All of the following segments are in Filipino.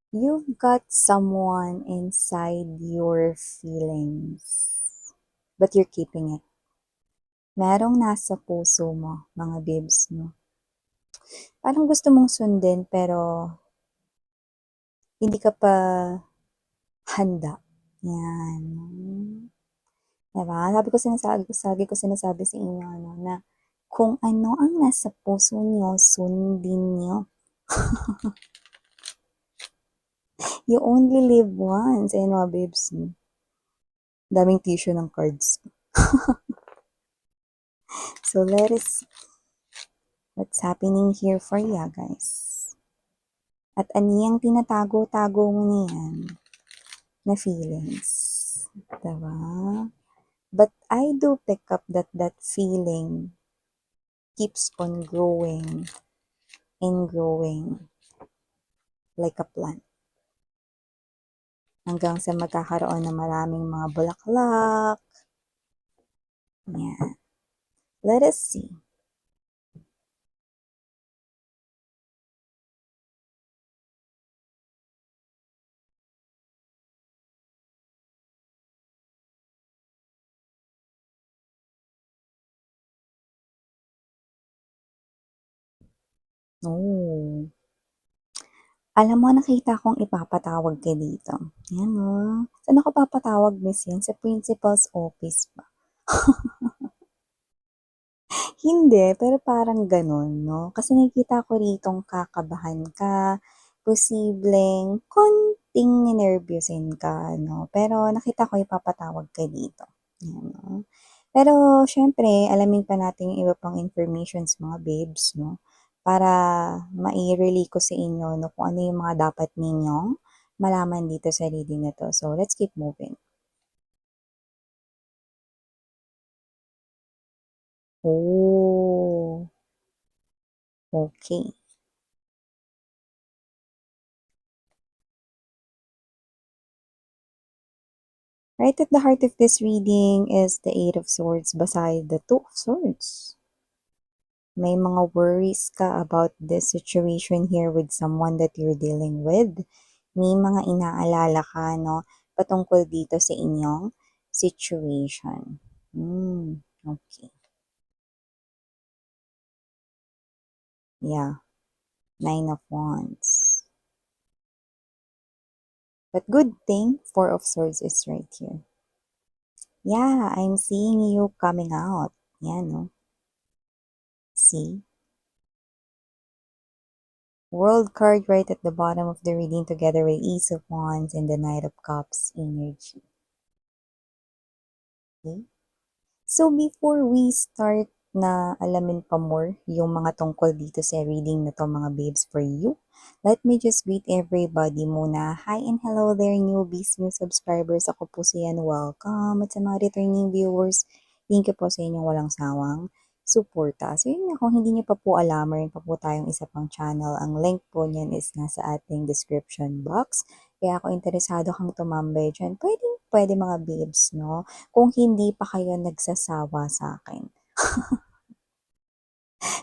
You've got someone inside your feelings, but you're keeping it. Merong nasa puso mo, mga babes, no? Parang gusto mong sundin pero hindi ka pa handa. Yan. Diba? Sabi ko sa inyo, ano, na kung ano ang nasa puso niyo, sundin niyo. You only live once. Ayun mga babes. No? Daming tissue ng cards. So let us see what's happening here for you guys. At aniyang tinatago-tago mo niyan na feelings. Diba? But I do pick up that feeling keeps on growing and growing like a plant. Hanggang sa magkakaroon ng maraming mga bulaklak. Yan. Let us see. Oh. Alam mo, nakita kong ipapatawag ka dito. Yan o. Saan ako papatawag, miss yan? Sa principal's office ba? Hindi, pero parang ganun, no? Kasi nakikita ko ritong kakabahan ka, posibleng konting ninervyusin ka, no? Pero nakita ko ipapatawag ka dito. Yan, no? Pero, syempre, alamin pa natin yung iba pang informations, mga babes, no? Para mai-relay ko sa inyo, no? Kung ano yung mga dapat ninyong malaman dito sa reading na to. So, let's keep moving. Oh, okay. Right at the heart of this reading is the Eight of Swords beside the Two of Swords. May mga worries ka about this situation here with someone that you're dealing with. May mga inaalala ka, no, patungkol dito sa inyong situation. Okay. Yeah. Nine of Wands. But good thing, Four of Swords is right here. Yeah, I'm seeing you coming out. Yeah, no? See? World card right at the bottom of the reading together with Ace of Wands and the Knight of Cups energy. Okay? So before we start na alamin pa more yung mga tungkol dito sa reading na to mga babes for you, let me just greet everybody muna. Hi and hello there newbies, new subscribers. Ako po si Yan, welcome. At sa mga returning viewers, thank you po sa inyong walang sawang suporta. So yun nga, kung hindi niyo pa po alam, meron pa po tayong isa pang channel. Ang link po niyan is nasa ating description box. Kaya kung interesado kang tumambay dyan, pwede mga babes, no? Kung hindi pa kayo nagsasawa sa akin.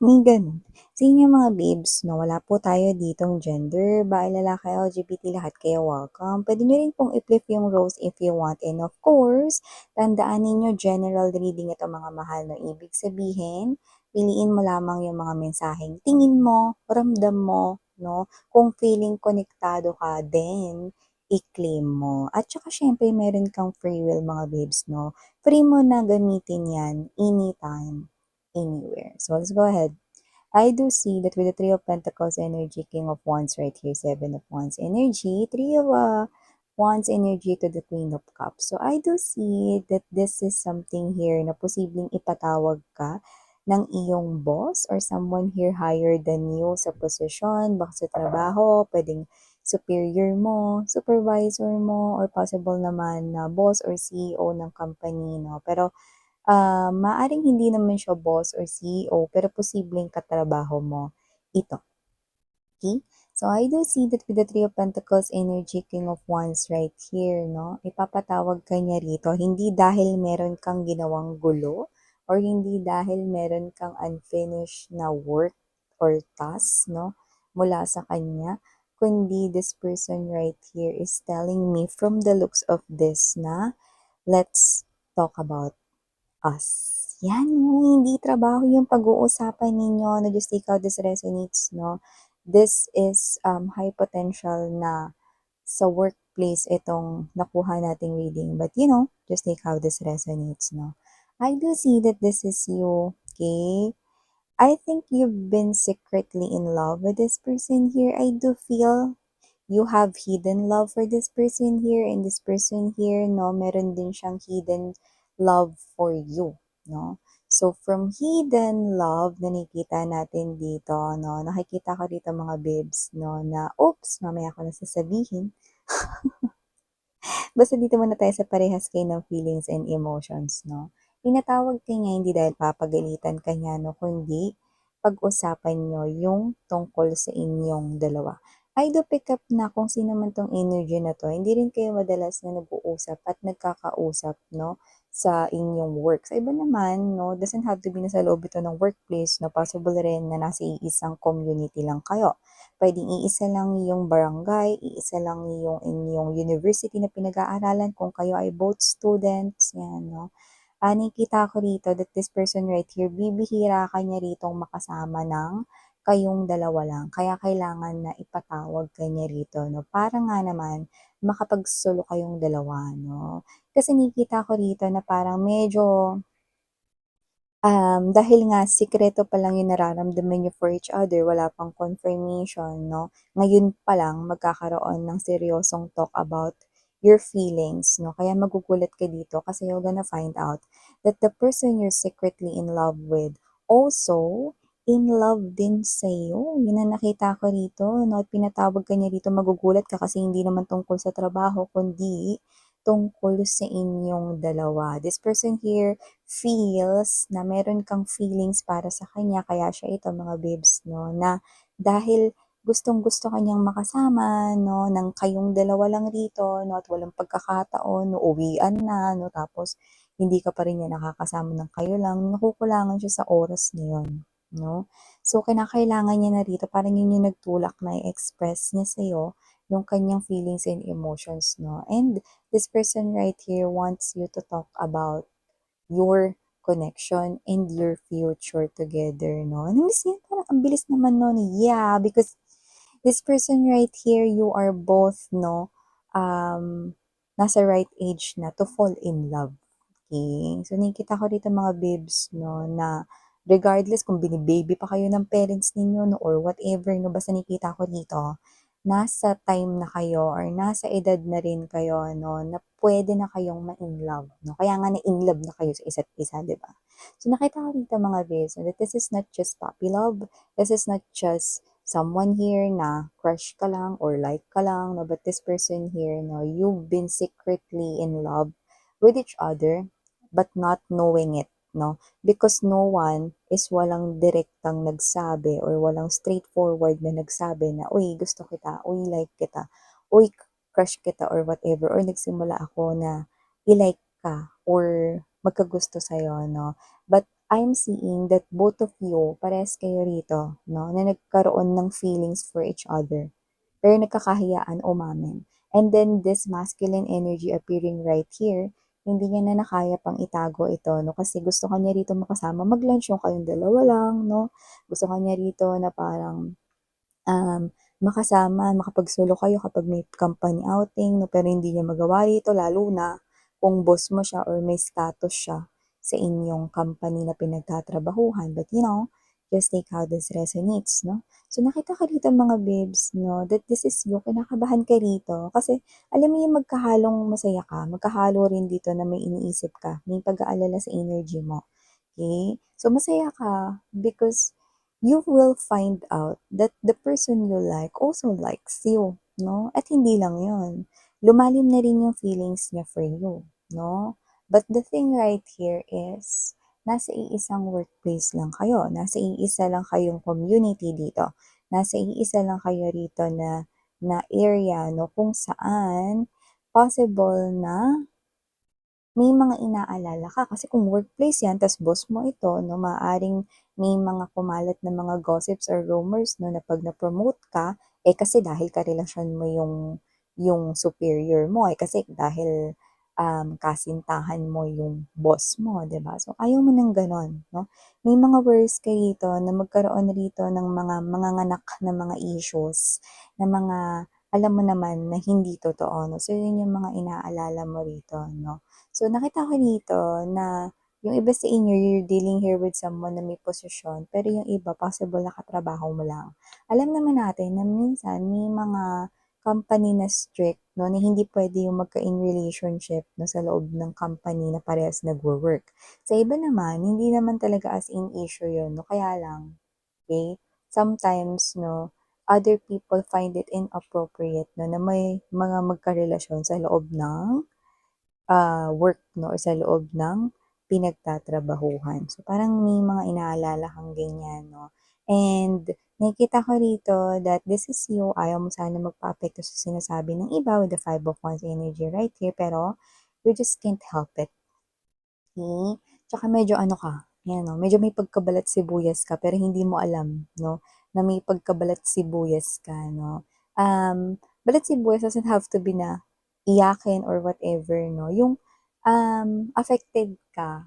May ganun. Sa inyo mga babes, no, wala po tayo ditong gender, babae, lalaki, LGBT, lahat kayo welcome. Pwede nyo rin pong i-flip yung roles if you want. And of course, tandaan ninyo, general reading ito mga mahal, no? Ibig sabihin, piliin mo lamang yung mga mensaheng tingin mo, ramdam mo, no? Kung feeling konektado ka din, i-claim mo. At saka syempre, meron kang free will mga babes, no? Free mo na gamitin yan anytime, anywhere. So let's go ahead. I do see that with the Three of Pentacles energy, King of Wands right here, Seven of Wands energy, Three of Wands energy to the Queen of Cups. So I do see that this is something here na posibleng ipatawag ka ng iyong boss or someone here higher than you sa posisyon, baka sa trabaho, pwedeng superior mo, supervisor mo, or possible naman na boss or CEO ng company, no? Pero maaring hindi naman siya boss or CEO, pero posibleng katrabaho mo ito. Okay? So, I do see that with the Three of Pentacles energy, King of Wands right here, no? Ipapatawag ka niya rito, hindi dahil meron kang ginawang gulo or hindi dahil meron kang unfinished na work or task, no? Mula sa kanya, kundi this person right here is telling me from the looks of this na let's talk about us. Yan, no, hindi trabaho yung pag-uusapan ninyo, no, just take how this resonates, no. This is high potential na sa workplace itong nakuha nating reading. But just take how this resonates, no. I do see that this is you, okay? I think you've been secretly in love with this person here. I do feel you have hidden love for this person here, and this person here, no, meron din siyang hidden love for you, no? So, from hidden love na nakikita natin dito, no, nakikita ko dito mga babes, no, na, oops, mamaya ko na sasabihin. Basta dito muna tayo sa parehas kayo ng feelings and emotions, no? Pinatawag ka niya hindi dahil papagalitan ka niya, no, kundi pag-usapan nyo yung tungkol sa inyong dalawa. I do pick up na kung sino man tong energy na to, hindi rin kayo madalas na nag-uusap at nagkakausap, no, sa inyong work. Sa iba naman, no, doesn't have to be na sa loob ito ng workplace, no, possible rin na nasa isang community lang kayo. Pwedeng iisa lang yung barangay, iisa lang yung inyong university na pinag-aaralan kung kayo ay both students, yan, no. Nakikita ko rito that this person right here, bibihira ka niya ritong makasama ng kayong dalawa lang. Kaya kailangan na ipatawag ka niya rito, no? Para nga naman, makapagsolo kayong dalawa, no? Kasi nakikita ko rito na parang medyo dahil nga sikreto pa lang yung nararamdaman niyo for each other, wala pang confirmation, no? Ngayon pa lang magkakaroon ng seryosong talk about your feelings, no? Kaya magugulat ka dito kasi you're gonna find out that the person you're secretly in love with also in love din sa'yo. Yun ang nakita ko rito, no? At pinatawag ka niya dito, magugulat ka kasi hindi naman tungkol sa trabaho, kundi tungkol sa inyong dalawa. This person here feels na meron kang feelings para sa kanya, kaya siya ito mga babes, no, na dahil gustong-gusto kanyang makasama, no, ng kayong dalawa lang rito, no, at walang pagkakataon, no, uwian na, no, tapos hindi ka pa rin niya nakakasama ng kayo lang, nakukulangan siya sa oras na yun, no. So, kinakailangan niya na rito, parang yun yung nagtulak na i-express niya sa'yo yung kanyang feelings and emotions, no. And this person right here wants you to talk about your connection and your future together, no? Namiss niya, parang ang bilis naman nun. Yeah, because this person right here, you are both, no, nasa right age na to fall in love. Okay? So, nakikita ko dito mga babes, no, na regardless kung binibaby pa kayo ng parents ninyo, no, or whatever, no, basta nakikita ko dito, nasa time na kayo or nasa edad na rin kayo, no, na pwede na kayong ma-in love, no? Kaya nga na-in love na kayo sa isa't isa, di ba? So, nakita ko dito mga babes, no, that this is not just puppy love, this is not just someone here na crush ka lang or like ka lang, no, but this person here, no, you've been secretly in love with each other, but not knowing it, no? Because no one is walang direktang nagsabi or walang straightforward na nagsabi na, uy, gusto kita, uy, like kita, uy, crush kita or whatever, or nagsimula ako na i-like ka or magkagusto sa'yo, no? But I'm seeing that both of you, parehas kayo rito, no, na nagkaroon ng feelings for each other. Pero nagkakahiyaan umamin. And then this masculine energy appearing right here, hindi niya na nakaya pang itago ito, no, kasi gusto kanya rito makasama, mag-lunch yung kayong dalawa lang, no? Gusto kanya rito na parang makasama, makapag-solo kayo kapag may company outing, no, pero hindi niya magawa rito, lalo na kung boss mo siya or may status siya sa inyong company na pinagtatrabahuhan. But just take how this resonates, no? So, nakita ka dito mga babes, no, that this is you, kinakabahan ka rito. Kasi, alam mo yung magkahalong masaya ka, magkahalo rin dito na may iniisip ka, may pag-aalala sa energy mo. Okay? So, masaya ka because you will find out that the person you like also likes you, no? At hindi lang yun. Lumalim na rin yung feelings niya for you, no? But the thing right here is, nasa iisang workplace lang kayo. Nasa iisa lang kayong community dito. Nasa iisa lang kayo rito na area, no? Kung saan possible na may mga inaalala ka. Kasi kung workplace yan, tas boss mo ito, no, maaring may mga kumalat na mga gossips or rumors, no, na pag na-promote ka, Eh, kasi dahil karelasyon mo yung superior mo, eh, kasi dahil, kasintahan mo yung boss mo, 'di ba? So, ayaw mo ng gano'n, 'no? May mga worries ka rito na magkaroon rito ng mga manganganak na mga issues, na mga alam mo naman na hindi totoo, 'no? So, yun yung mga inaalala mo rito, 'no? So, nakita ko dito na yung iba sa inyo, you're dealing here with someone na may posisyon, pero yung iba possible na katrabaho mo lang. Alam naman natin na minsan may mga company na strict 'no, na hindi puwede yung magka-in relationship 'no, sa loob ng company na parehas nagwo-work. Sa iba naman, hindi naman talaga as in issue yun 'no, kaya lang, okey, sometimes 'no, other people find it inappropriate 'no, na may mga magkarelasyon sa loob ng work 'no, or sa loob ng pinagtatrabahuhan. So, parang may mga inaalala kang ganyan 'no. And nakikita ko rito that this is you, ayaw mo sana magpaapekto sa sinasabi ng iba with the Five of Wands energy right here, pero you just can't help it, okey? Tsaka medyo ano ka, 'yan 'no, medyo may pagkabalat sibuyas ka pero hindi mo alam 'no, na may pagkabalat sibuyas ka 'no. Balat sibuyas doesn't have to be na iyakin or whatever 'no, yung, affected ka,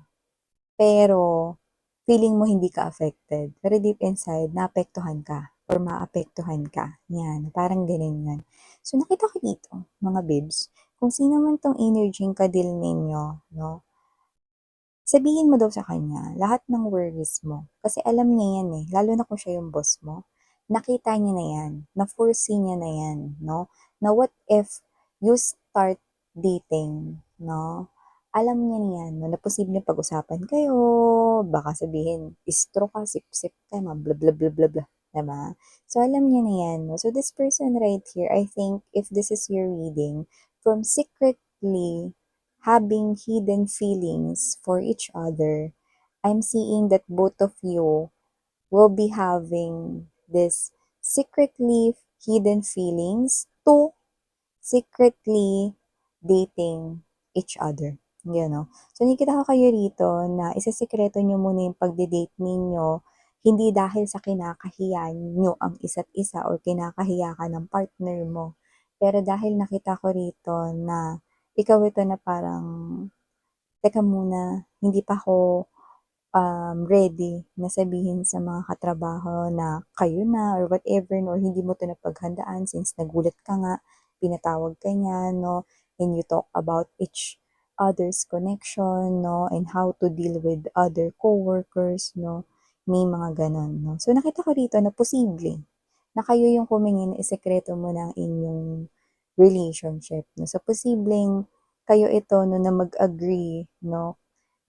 pero feeling mo hindi ka affected, pero deep inside naapektuhan ka or maapektuhan ka, 'yan, parang gano'n 'yan. So, nakita ko dito, mga bibs, kung sino man 'tong energy-ng ka-deal ninyo 'no, sabihin mo daw sa kanya lahat ng worries mo, kasi alam niya 'yan, eh, lalo na kung siya yung boss mo. Nakita niya na 'yan, na-foresee niya na 'yan 'no, na what if you start dating 'no, alam niya na 'yan 'no, na posibleng pag-usapan kayo, baka sabihin istro ka, sip-sip ka, mga bla bla bla bla bla, 'di ba? So, alam niya na 'yan 'no. So, this person right here, I think if this is your reading, from secretly having hidden feelings for each other, I'm seeing that both of you will be having this secretly hidden feelings to secretly dating each other. Yun, no? So, nakikita ko kayo rito na isasekreto nyo muna yung pagde-date ninyo, hindi dahil sa kinakahiya nyo ang isa't isa or kinakahiya ka ng partner mo. Pero dahil nakita ko rito na ikaw ito na parang teka muna, hindi pa ako, ready na sabihin sa mga katrabaho na kayo na or whatever 'no, or hindi mo 'to napaghandaan since nagulat ka nga, pinatawag ka niya 'no, and you talk about each other's connection 'no, and how to deal with other coworkers 'no, may mga gano'n 'no. So, nakita ko rito na posible na kayo yung humingi na isekreto mo na ang inyong relationship 'no. So, posibleng kayo ito 'no na mag-agree 'no,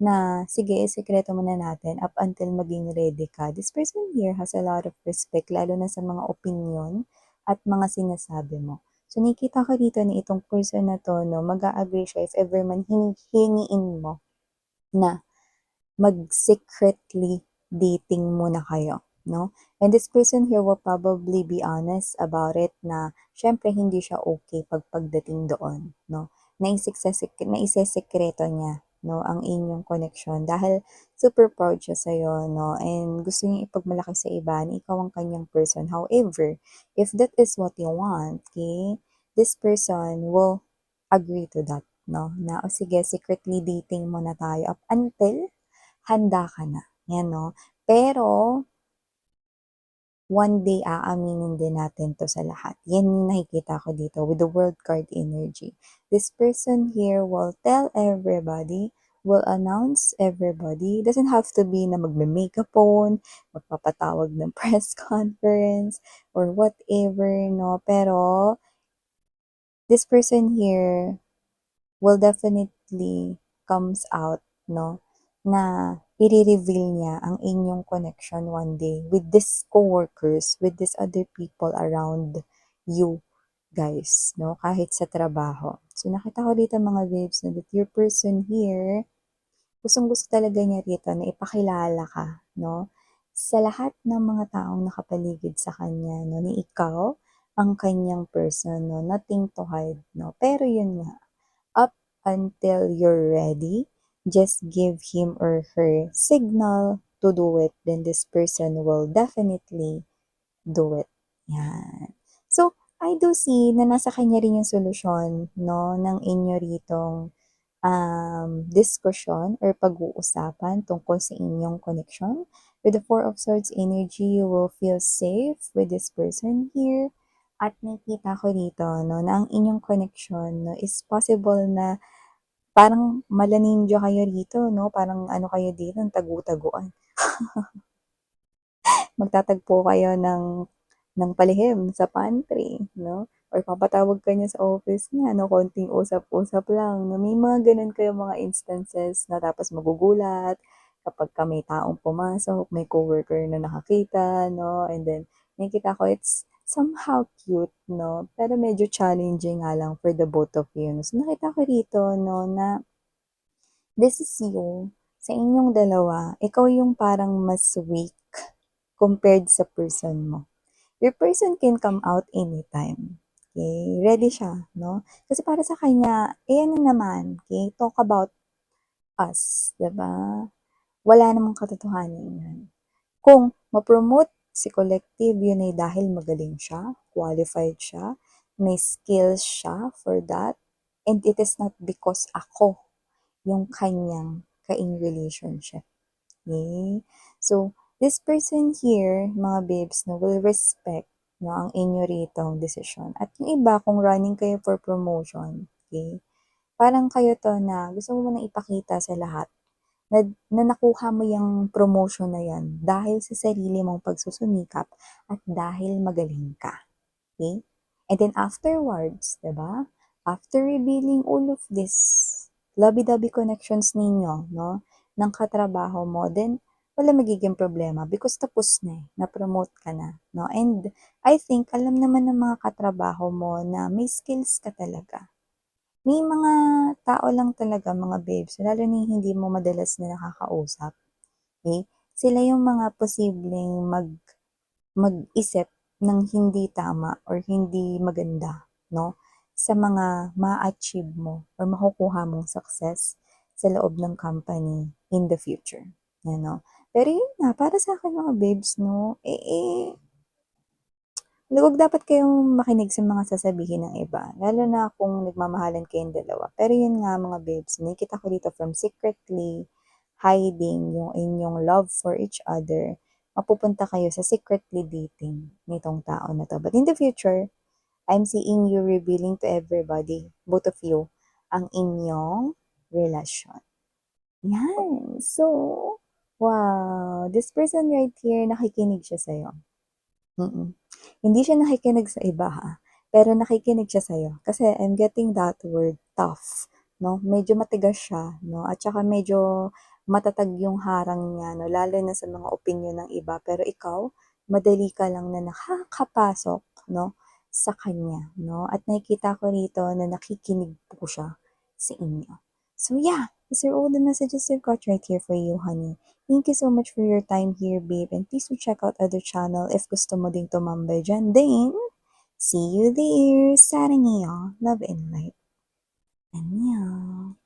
na sige isekreto muna natin up until maging ready ka. This person here has a lot of respect lalo na sa mga opinyon at mga sinasabi mo. So, nakikita ko dito na itong person na 'to 'no, mag-a-agree siya if ever man hingiin mo na mag-secretly dating muna kayo, 'no? And this person here will probably be honest about it na siyempre hindi siya okay 'pag pagdating doon, 'no? Naisesekreto niya, 'no, ang inyong connection dahil super proud siya sa'yo, 'no, and gusto niyang ipagmalaki sa iba na ikaw ang kanyang person. However, if that is what you want, okay, this person will agree to that, 'no, na, "O sige, secretly dating muna tayo up until handa ka na." 'Yan 'no. Pero one day aaminin din natin 'to sa lahat. 'Yan yung nakikita ko dito with the World card energy. This person here will tell everybody, will announce everybody, doesn't have to be na magme-makeup-on, magpapatawag ng press conference or whatever 'no, pero this person here will definitely comes out 'no, na ire-reveal niya ang inyong connection one day with these coworkers, with these other people around you guys 'no, kahit sa trabaho. So, nakita ko dito mga babes na that your person here, gustong-gusto talaga niya rito na ipakilala ka 'no, sa lahat ng mga taong nakapaligid sa kanya 'no, na ikaw ang kanyang person 'no, nothing to hide 'no. Pero yun nga, up until you're ready, just give him or her signal to do it, then this person will definitely do it. Yan. So, I do see na nasa kanya rin yung solusyon 'no, ng inyo ritong, diskusyon or pag-uusapan tungkol sa inyong connection. With the Four of Swords energy, you will feel safe with this person here at nakikita ko dito 'no, na ang inyong connection 'no, is possible na parang mala-ninja kayo rito 'no, parang ano kayo dito, tagu-taguan. Magtatagpo kayo ng palihim sa pantry 'no, or papatawag ka niya sa office niya 'no, konting usap-usap lang 'no. May mga gano'n kayong mga instances na tapos magugulat kapagka may taong pumasok, may coworker na nakakita 'no, and then nakikita ko it's somehow cute 'no, pero medyo challenging nga lang for the both of you 'no. So nakita ko rito 'no na this is you, sa inyong dalawa, ikaw yung parang mas weak compared sa person mo. Your person can come out anytime. Okay? Ready siya, no? Kasi para sa kanya, eh ano naman, okay? Talk about us, 'di ba? Wala namang katotohanan 'yan. Kung ma-promote si Collective, yun ay dahil magaling siya, qualified siya, may skills siya for that, and it is not because ako yung kanyang ka-in relationship. Okay? So, this person here, mga babes, no, will respect no, ang inyo ritong desisyon. At yung iba, kung running kayo for promotion, okay, parang kayo to na gusto mo na ipakita sa lahat na nakuha mo yung promotion na yan dahil sa sarili mong pagsusumikap at dahil magaling ka. Okay? And then afterwards, 'di ba? After revealing all of this lovey-dovey connections ninyo, no, ng katrabaho mo, then wala magiging problema because tapos na eh, na-promote ka na, no? And I think alam naman ng mga katrabaho mo na may skills ka talaga. May mga tao lang talaga, mga babes, lalo na yung hindi mo madalas na nakakausap, okay? Sila yung mga posibleng mag-isip ng hindi tama or hindi maganda, no, sa mga ma-achieve mo or makukuha mong success sa loob ng company in the future, you know. Pero yun nga, para sa akin mga babes, no, huwag dapat kayong makinig sa mga sasabihin ng iba, lalo na kung nagmamahalan kayong dalawa. Pero yun nga mga babes, nakikita ko dito from secretly hiding yung inyong love for each other, mapupunta kayo sa secretly dating nitong tao na to. But in the future, I'm seeing you revealing to everybody, both of you, ang inyong relasyon. Yan. So, wow. This person right here, nakikinig siya sa'yo. Hindi siya nakikinig sa iba ha, pero nakikinig siya sa'yo. Kasi I'm getting that word, tough, 'no? Medyo matigas siya, 'no? At saka medyo matatag yung harang niya, 'no? Lalo na sa mga opinyon ng iba. Pero ikaw, madali ka lang na nakakapasok, 'no? Sa kanya, 'no? At nakikita ko rito na nakikinig po siya sa inyo. So yeah, these are all the messages I've got right here for you, honey. Thank you so much for your time here, babe. And please do check out other channel if gusto mo ding tumambay dyan. Then, see you there. Sarang iyo. Love and light. Annyeong.